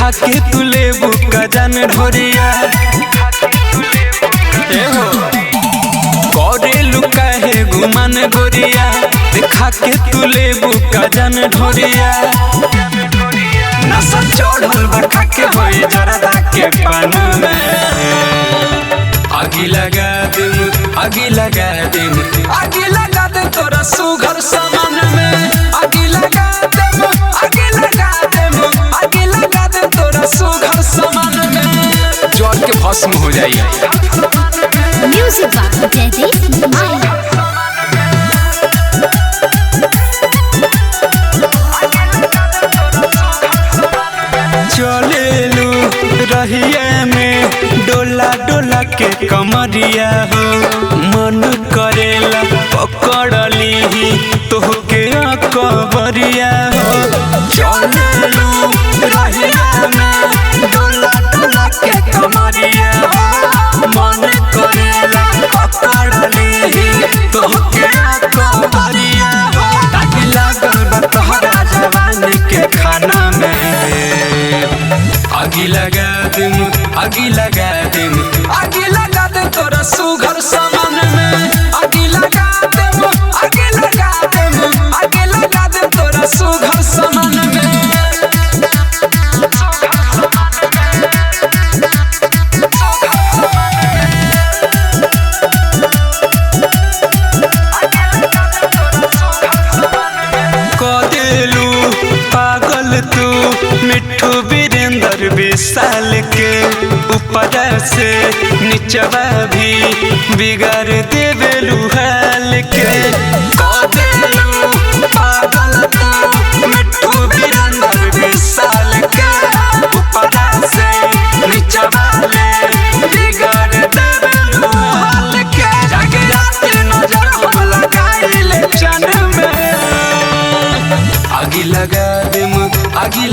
देखा के तू लेबू का जान ढोरिया करेलू काहे गुमान गोरिया देखा के तू लेबू का जान ढोरिया नशा चढ़ल बखा के होई जरदा के पान में आगी लगा देम आगी लगा देम आगी लगा दे तोरा सुघर सामान में आगी लगा देम आगी लगा देम आगी लगा दे तोरा सुघर सामान में जल के भस्म हो जाई। म्यूजिक बाय जयदीप माया। चलेलू रहिया में डोला डोला के कमरिया हो मन करेला पकड़ली ही तोहके कबरिया हो चलेलू रहिया में डोला डोला के कमरिया हो मन करेला पकड़ली ही तोहके कबरिया हो ताकि लागल बा तोहरा जवानी के खाना में आगी लगा देम आगी लगा देम आगी लगा दे तोरा सुघर सामान में आगी लगा देम आगी लगा देम आगी लगा दे तोरा सुघर सामान में। कदेलू पागल तू मिठू वीरेंद्र विशाल के ऊपर से नीचवा भी बिगाड़ देवेलू हाल के कदेलू पागल तू मिठू वीरेंद्र विशाल के ऊपर से नीचवा ले बिगाड़ देवेलू हाल के जाके रात नजर हम लगाइले जान में आगी लगा देम आगी